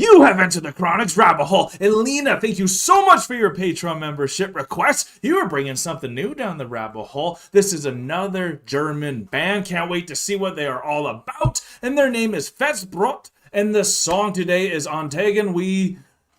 You have entered the Chronic's rabbit hole. And Lena, thank you so much for your Patreon membership request. You are bringing something new down the rabbit hole. This is another German band. Can't wait to see what they are all about. And their name is Fettes Brot. And the song today is on Tagen Wie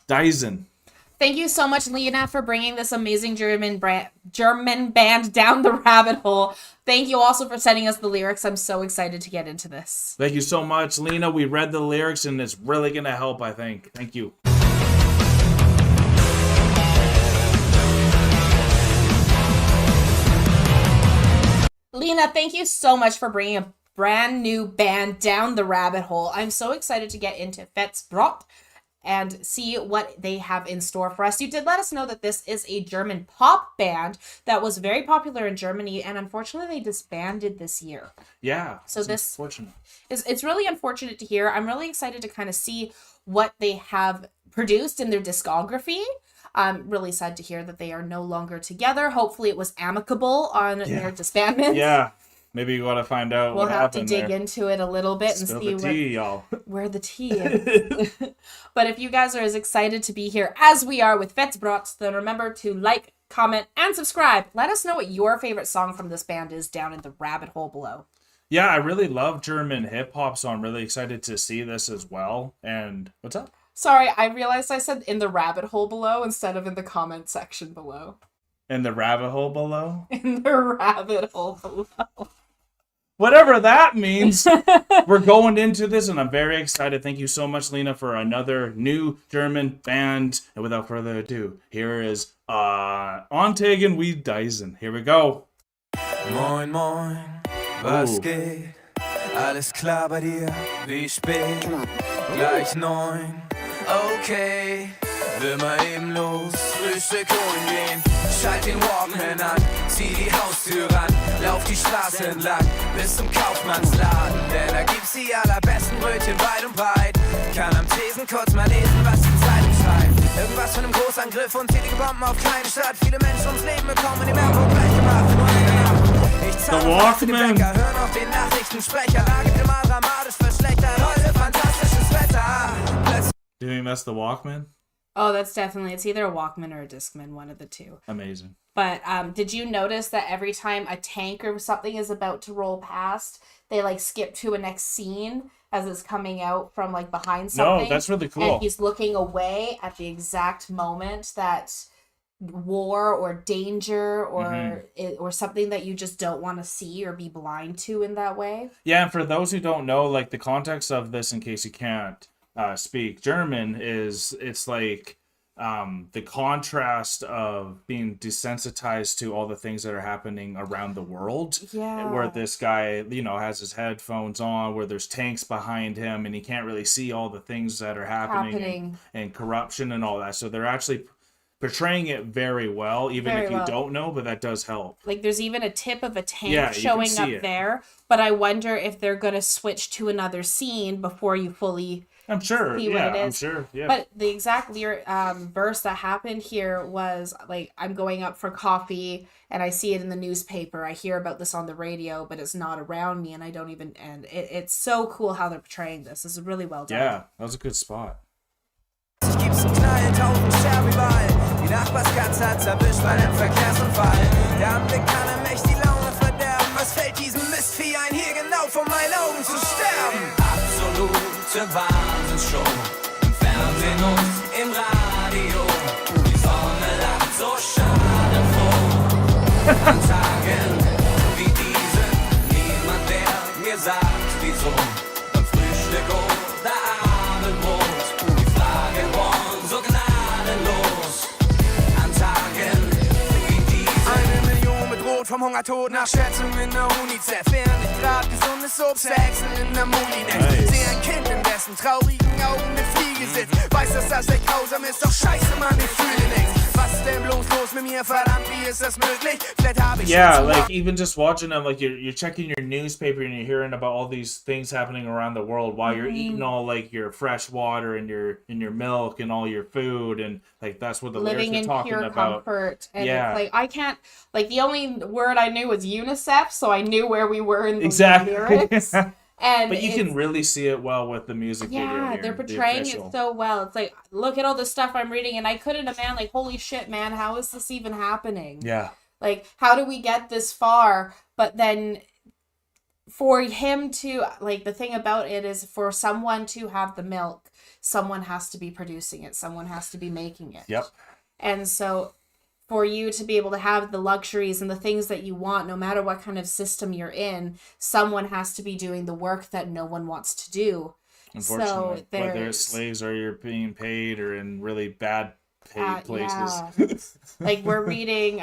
Diesen. Thank you so much, Lena, for bringing this amazing German band down the rabbit hole. Thank you also for sending us the lyrics. I'm so excited to get into this. Thank you so much, Lena. We read the lyrics, and it's really going to help, I think. Thank you. Lena, thank you so much for bringing a brand new band down the rabbit hole. I'm so excited to get into Fettes Brot and see what they have in store for us. You did let us know that this is a German pop band that was very popular in Germany, and unfortunately they disbanded this year. Yeah, so this it's really unfortunate to hear. I'm really excited to kind of see what they have produced in their discography. I'm really sad to hear that they are no longer together. Hopefully it was amicable on their disbandment. Yeah. Maybe you want to find out what happened. We'll have to dig into it a little bit and see where the tea is. But if you guys are as excited to be here as we are with Fettes Brot, then remember to like, comment, and subscribe. Let us know what your favorite song from this band is down in the rabbit hole below. Yeah, I really love German hip-hop, so I'm really excited to see this as well. And what's up? Sorry, I realized I said in the rabbit hole below instead of in the comment section below. In the rabbit hole below? In the rabbit hole below. Whatever that means. We're going into this, and I'm very excited. Thank you so much, Lena, for another new German band. And without further ado, here is on Tagen Wie Diesen. Here we go. Moin, moin, was geht? Alles klar bei dir? Wie spät? Gleich 9. Okay, will mal eben los, Frühstück holen gehen. Schalt den Walkman an, zieh die Haustür ran, lauf die Straße entlang bis zum Kaufmannsladen. Denn da gibt's die allerbesten Brötchen weit und breit. Kann am Tresen kurz mal lesen, was die Zeitung schreibt. Irgendwas von einem Großangriff und zählige Bomben auf kleine Stadt. Viele Menschen ums Leben bekommen in dem Airport gleich gemacht. Nur eine Nacht. Ich zahle für die Bäcker, hör noch den Nachrichtensprecher. Lage immer dramatisch verschlechtert, heute fantastisches Wetter. Did we mess the Walkman? Oh, that's definitely, it's either a Walkman or a Discman, one of the two. Amazing. But did you notice that every time a tank or something is about to roll past, they like skip to a next scene as it's coming out from like behind something? No, that's really cool. And he's looking away at the exact moment that war or danger or or something that you just don't want to see or be blind to in that way. Yeah, and for those who don't know, like the context of this, in case you can't speak German, is it's like the contrast of being desensitized to all the things that are happening around the world. Yeah. Where this guy, you know, has his headphones on, where there's tanks behind him, and he can't really see all the things that are happening. And corruption and all that. So they're actually portraying it very well, even if you don't know, but that does help. Like there's even a tip of a tank showing up there, but I wonder if they're going to switch to another scene before you fully I'm sure. see what it is. I'm sure. Yeah. But the exact verse that happened here was like, I'm going up for coffee and I see it in the newspaper. I hear about this on the radio, but it's not around me and I don't even, and it's so cool how they're portraying this. This is really well done. Yeah, that was a good spot. Gibt's einen Knall, 1000 Scherben überall. Die Nachbarskatze hat's erwischt bei einem Verkehrsunfall. Der Anblick kann einem echt die Laune verderben. Was fällt diesem Mistvieh ein, hier genau vor meinen Augen zu sterben? Absolute Wahnsinnsshow. Im Fernsehen und im Radio. Die Sonne lacht so schadenfroh. An Tagen wie diesen. Niemand, der mir sagt, wieso. Beim Frühstück oder Abendbrot. So gnadenlos an Tagen wie diesen. 1 Million bedroht vom Hungertod nach Schätzungen der UNICEF. Während ich grad gesundes Obst wechseln in der Molinet. Sehe ein Kind, in dessen traurigen Augen eine Fliege sitzt. Weiß, dass das echt grausam ist, doch scheiße, Mann, ich fühle nichts. Was ist denn bloß los mit mir? Verdammt, wie ist das möglich? Vielleicht habe ich like even just watching them, like you're checking your newspaper and you're hearing about all these things happening around the world while you're eating all like your fresh water and your milk and all your food, and like that's what the living lyrics are talking in pure about. Comfort. And it's like I can't, like the only word I knew was UNICEF, so I knew where we were in the lyrics. And But you can really see it well with the music video yeah, here, they're the portraying official. it so well. It's like, look at all the stuff I'm reading, and I couldn't imagine, like, holy shit, man, how is this even happening? Yeah. Like, how do we get this far? But then for him to, like, the thing about it is for someone to have the milk, someone has to be producing it. Someone has to be making it. Yep. And so for you to be able to have the luxuries and the things that you want, no matter what kind of system you're in, someone has to be doing the work that no one wants to do. Unfortunately, So whether it's slaves or you're being paid or in really bad paid places. Yeah. Like we're reading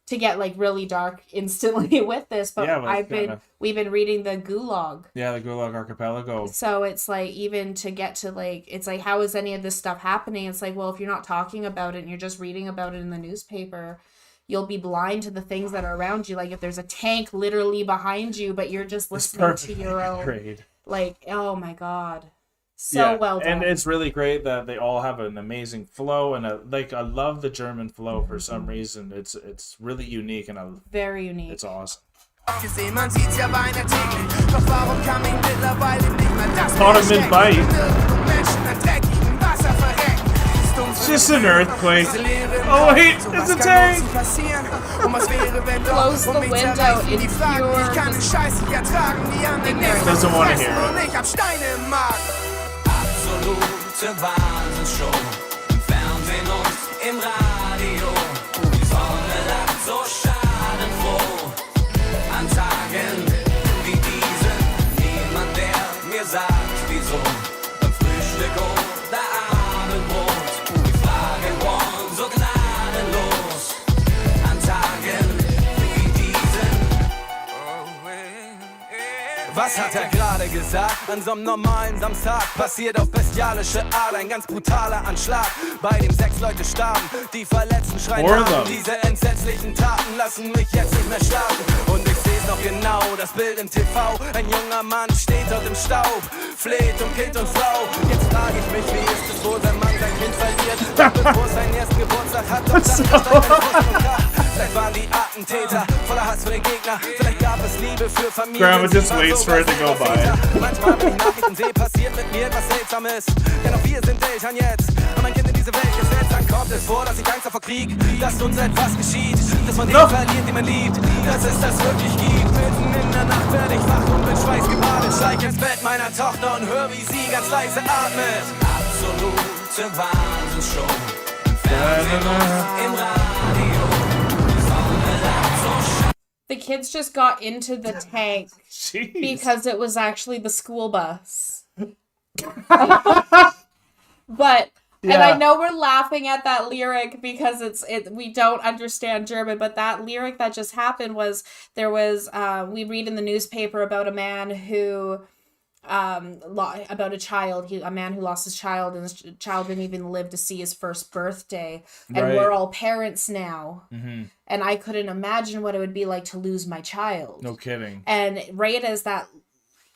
to get like really dark instantly with this, but Yeah, we've been reading the Gulag. Yeah, the Gulag Archipelago. So it's like, even to get to like, it's like, how is any of this stuff happening? It's like, well, if you're not talking about it and you're just reading about it in the newspaper, you'll be blind to the things that are around you. Like if there's a tank literally behind you, but you're just listening to your own, grade. Like, oh my God. So well done. And it's really great that they all have an amazing flow, and I love the German flow for some reason. It's really unique, and very unique. It's awesome. Gesehen, man sieht's ja beinahe täglich. Doch warum kann mich mittlerweile nicht mehr das Caught him in bite. Menschen an dreckigem Wasser verrecken. It's just an earthquake. Oh wait, it's a tank. Close the window in pure ignorance. Doesn't want to hear it. Absolute Wahnsinnsshow. Im Fernsehen und im Radio. Die Sonne lacht so schadenfroh. An Tagen wie diesen. Niemand, der mir sagt, wieso. Beim Frühstück oder Abendbrot. Die Fragen wollen so gnadenlos. An Tagen wie diesen. Was hat er gerade gesagt? An so einem normalen Samstag passiert auf bestialische Art ein ganz brutaler Anschlag, bei dem 6 Leute starben, die Verletzten schreien Namen. Diese entsetzlichen Taten lassen mich jetzt nicht mehr schlafen. Und ich seh's noch genau, das Bild im TV. Ein junger Mann steht dort im Staub, fleht um Kind und Frau. Jetzt frage ich mich, wie ist es wohl, wenn man sein Kind verliert, bevor es seinen ersten Geburtstag hat. Doch dann steigt ein Frust und Krach. Vielleicht waren die Attentäter voller Hass für den Gegner. Vielleicht gab es Liebe für Familien. Grandma just waits for it to go by. Manchmal, wenn ich Nachrichten sehe, passiert mit mir etwas Seltsames. Denn auch wir sind Eltern jetzt. Und mein Kind in diese Welt gesetzt. Dann kommt es vor, dass ich Angst davor krieg, dass uns etwas geschieht. Dass man den verliert, den man liebt. Dass es das wirklich gibt. Mitten in der Nacht werde ich wach und mit Schweiß gebadet. Steig ins Bett meiner Tochter und hör, wie sie ganz leise atmet. Absolute Wahnsinnsshow. Im Fernsehen und im Radio. The kids just got into the tank because it was actually the school bus. But and I know we're laughing at that lyric because we don't understand German, but that lyric that just happened was we read in the newspaper about a man who about a man who lost his child, and his child didn't even live to see his first birthday, and we're all parents now. Mm-hmm. And I couldn't imagine what it would be like to lose my child. No kidding. And right as that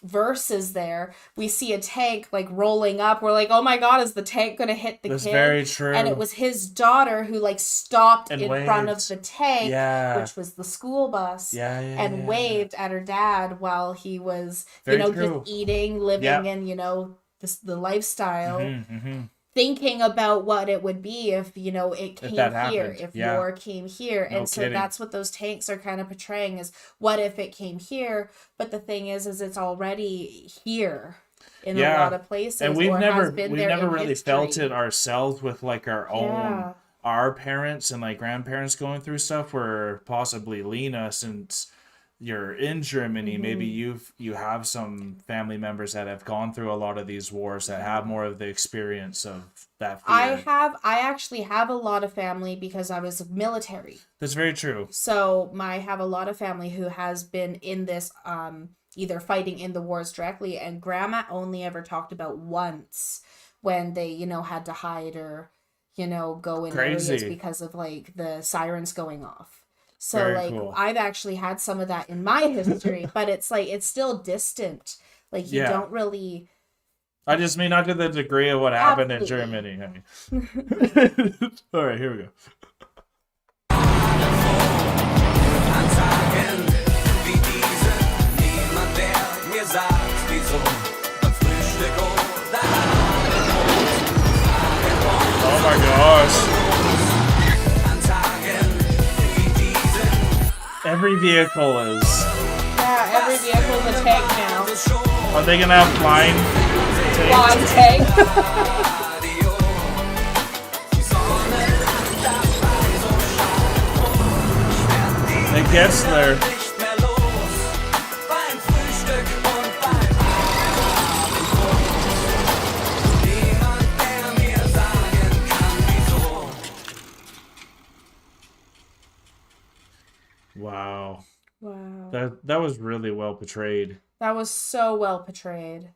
verse is there, we see a tank like rolling up. We're like, oh my God, is the tank gonna hit the kid? That's very true. And it was his daughter who like stopped and in waved. front of the tank, Yeah. which was the school bus, and waved at her dad while he was, Very just true. eating, living in, the lifestyle. Mm-hmm, mm-hmm. Thinking about what it would be if, it came here, happened. if war came here. No and so kidding. that's what those tanks are kind of portraying, is what if it came here? But the thing is it's already here in a lot of places. And we've never really history. felt it ourselves with like our parents and like grandparents going through stuff, where possibly Lena, since you're in Germany, maybe you have some family members that have gone through a lot of these wars that have more of the experience of that fear. I actually have a lot of family because I was military. That's very true. So I have a lot of family who has been in this either fighting in the wars directly, and grandma only ever talked about once when they had to hide or go in areas because of like the sirens going off. So Very cool. I've actually had some of that in my history, but it's like it's still distant. Like you don't really. I just mean not to the degree of what happened in Germany. All right, here we go. An Tagen wie diesen, niemand, der mir sagt, zum Frühstück oder Oh my gosh. an Tagen wie diesen. Every vehicle is. Yeah, every vehicle is a tank now. Are they gonna have flying tanks? Flying tank. Radio, die Sonne dabei so scharf. It gets there. Nicht mehr los beim Frühstück und beim Abendbrot. Niemand, der mir sagen kann, wieso. Wow. Wow. That was really well portrayed. That was so well portrayed.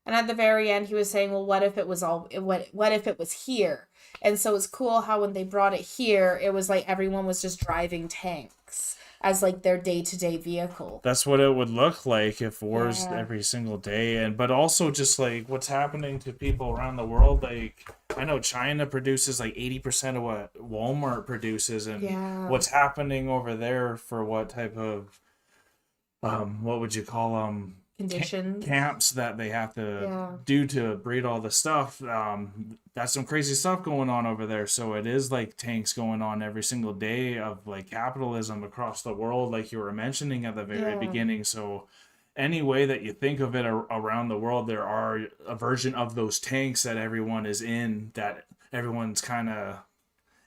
And at the very end, he was saying, well, what if it was what if it was here? And so it's cool how when they brought it here, it was like everyone was just driving tanks as like their day-to-day vehicle. That's what it would look like if wars Yeah. every single day. But also just like what's happening to people around the world. Like I know China produces like 80% of what Walmart produces, and Yeah. what's happening over there for what type of what would you call them? Conditions. Camps that they have to Yeah. do to breed all the stuff. That's some crazy stuff going on over there. So it is like tanks going on every single day of like capitalism across the world, like you were mentioning at the very Yeah. beginning. So any way that you think of it around the world, there are a version of those tanks that everyone is in, that everyone's kind of,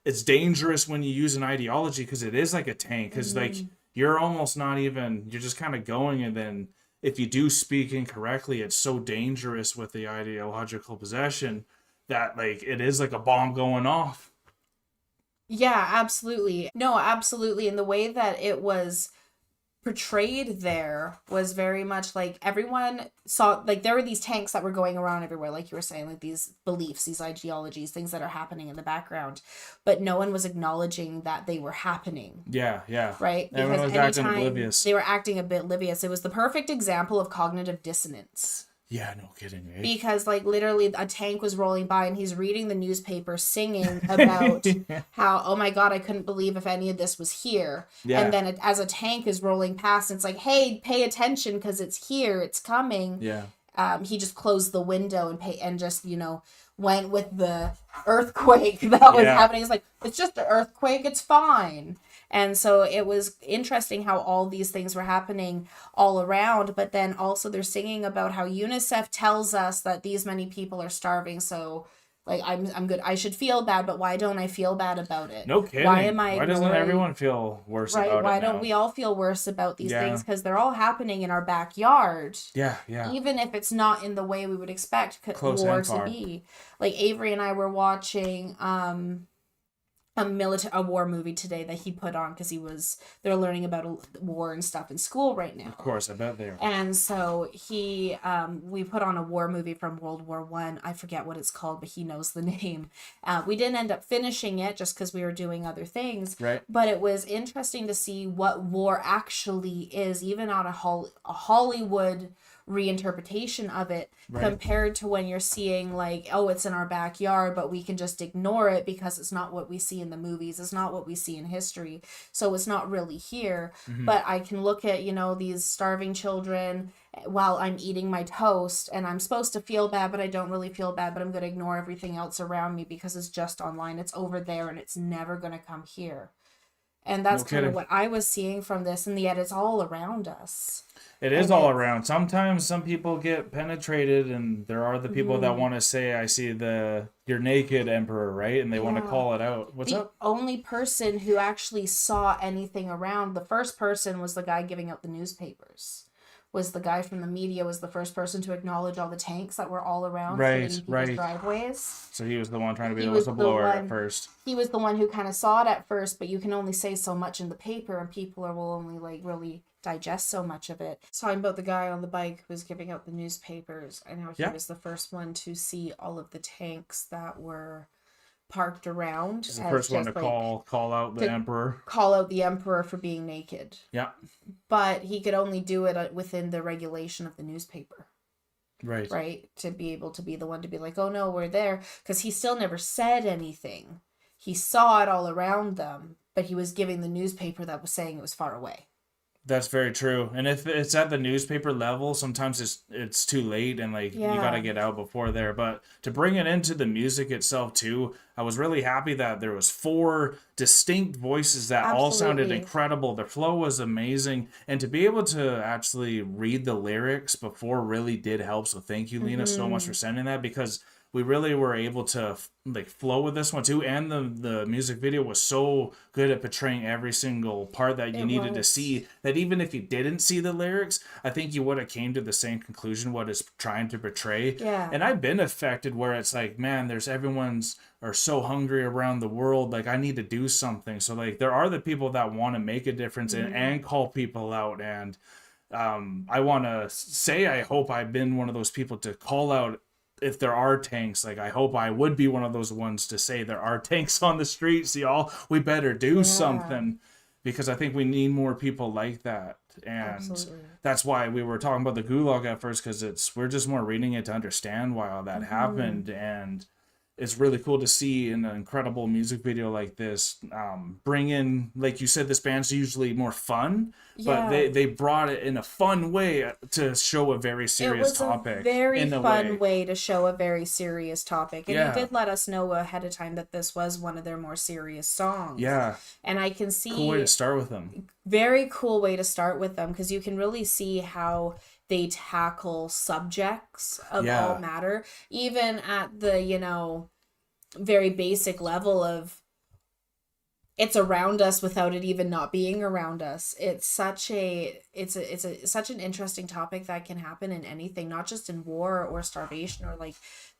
it's dangerous when you use an ideology because it is like a tank, because like you're almost not even, you're just kind of going, and then if you do speak incorrectly, it's so dangerous with the ideological possession that like it is like a bomb going off. Yeah, absolutely. No, absolutely. And the way that it was portrayed there was very much like everyone saw, like there were these tanks that were going around everywhere, like you were saying, like these beliefs, these ideologies, things that are happening in the background, but no one was acknowledging that they were happening. Yeah, yeah. Right? Everyone was acting oblivious. They were acting a bit oblivious. It was the perfect example of cognitive dissonance. Yeah, no kidding, right? Because like literally a tank was rolling by and he's reading the newspaper singing about how, oh my God, I couldn't believe if any of this was here. Yeah. And then as a tank is rolling past, it's like, hey, pay attention because it's here, it's coming. Yeah. He just closed the window and just, went with the earthquake that was happening. It's like, it's just an earthquake, it's fine. And so it was interesting how all these things were happening all around, but then also they're singing about how UNICEF tells us that these many people are starving. So like, I'm good. I should feel bad, but why don't I feel bad about it? No kidding. Why doesn't everyone feel worse right? about Why it don't now? we all feel worse about these Yeah. things? Because they're all happening in our backyard. Yeah, yeah. Even if it's not in the way we would expect Close war and to far. be. Like Avery and I were watching a war movie today that he put on because they're learning about war and stuff in school right now. Of course, I bet they are. And so we put on a war movie from World War I. I forget what it's called, but he knows the name. We didn't end up finishing it just because we were doing other things. Right. But it was interesting to see what war actually is, even on a Hollywood reinterpretation of it, Right. compared to when you're seeing like, oh, it's in our backyard, but we can just ignore it because it's not what we see in the movies, it's not what we see in history, so it's not really here. But I can look at these starving children while I'm eating my toast, and I'm supposed to feel bad, but I don't really feel bad, but I'm going to ignore everything else around me because it's just online, it's over there, and it's never going to come here. And that's No kind of kidding. what I was seeing from this, and yet it's all around us. It is And all it's- around. Sometimes some people get penetrated, and there are the people Mm-hmm. that want to say, I see you're naked, Emperor, right? And they want to Yeah. call it out. What's The up? only person who actually saw anything around, the first person was the guy giving out the newspapers. Was the guy from the media, was the first person to acknowledge all the tanks that were all around Right, sitting in people's right. driveways. So he was the one trying to be He the was the whistleblower at one- first. He was the one who kind of saw it at first, but you can only say so much in the paper, and people will only like really digest so much of it. Talking about the guy on the bike who was giving out the newspapers, I know he Yeah. was the first one to see all of the tanks that were parked around. He's the as first one to just, like, call out the to- Emperor. call out the emperor for being naked, Yeah. but he could only do it within the regulation of the newspaper, Right. right? To be able to be the one to be like, oh no, we're there, because he still never said anything. He saw it all around them, but he was giving the newspaper that was saying it was far away. That's very true. And if it's at the newspaper level, sometimes it's too late and like you Yeah. gotta get out before there. But to bring it into the music itself too, I was really happy that there was 4 distinct voices that all sounded Absolutely. incredible. The flow was amazing. And to be able to actually read the lyrics before really did help. So thank you, Lena, so much for sending that, because we really were able to like flow with this one too, and the music video was so good at portraying every single part that you needed to see, that even if you didn't see the lyrics, I think you would have came to the same conclusion what it's trying to portray. Yeah. And I've been affected where it's like, man, there's everyone's are so hungry around the world, like I need to do something. So like there are the people that want to make a difference and call people out. And I want to say I hope I've been one of those people to call out if there are tanks. Like I hope I would be one of those ones to say there are tanks on the streets, y'all. We better do something, because I think we need more people like that. And that's why we were talking about the gulag at first, because we're just more reading it to understand why all that happened. And it's really cool to see in an incredible music video like this, bring in, like you said, this band's usually more fun, but they brought it in a fun way to show a very serious topic. It was a very fun way to show a very serious topic. And you did let us know ahead of time that this was one of their more serious songs. Yeah. And I can see... Cool way to start with them. Very cool way to start with them, because you can really see how they tackle subjects of all matter, even at the, you know, very basic level of it's around us without it even not being around us. It's such an interesting topic that can happen in anything, not just in war or starvation or like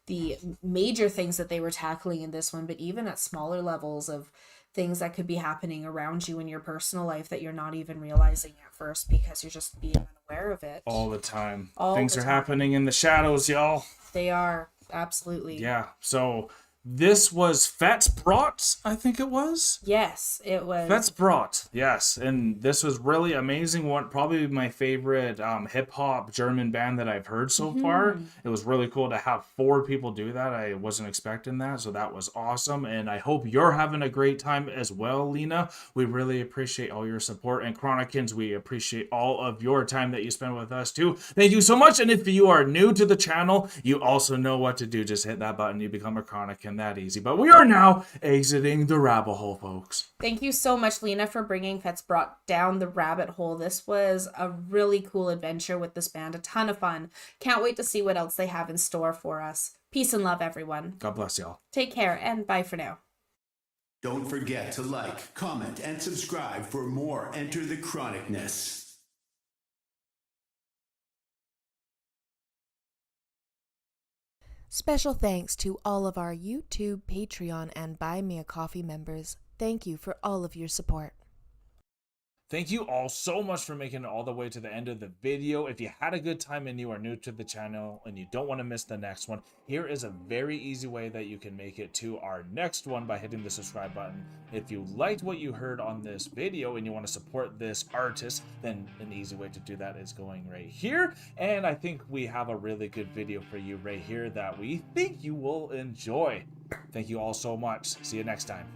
the major things that they were tackling in this one, but even at smaller levels of things that could be happening around you in your personal life that you're not even realizing at first because you're just being unaware of it. All the time. Things are happening in the shadows, y'all. They are. Absolutely. Yeah. So this was Fettes Brot, I think it was. Yes, it was. Fettes Brot, yes. And this was really amazing. Probably my favorite hip-hop German band that I've heard so far. It was really cool to have 4 people do that. I wasn't expecting that, so that was awesome. And I hope you're having a great time as well, Lena. We really appreciate all your support. And Chronicans, we appreciate all of your time that you spend with us too. Thank you so much. And if you are new to the channel, you also know what to do. Just hit that button. You become a Chronican. That easy. But we are now exiting the rabbit hole, folks. Thank you so much, Lena, for bringing Fettes Brot down the rabbit hole. This was a really cool adventure with this band. A ton of fun. Can't wait to see what else they have in store for us. Peace and love, everyone. God bless y'all. Take care, and bye for now. Don't forget to like, comment, and subscribe for more Enter the Chronicness. Special thanks to all of our YouTube, Patreon, and Buy Me a Coffee members. Thank you for all of your support. Thank you all so much for making it all the way to the end of the video. If you had a good time and you are new to the channel and you don't want to miss the next one, here is a very easy way that you can make it to our next one by hitting the subscribe button. If you liked what you heard on this video and you want to support this artist, then an easy way to do that is going right here. And I think we have a really good video for you right here that we think you will enjoy. Thank you all so much. See you next time.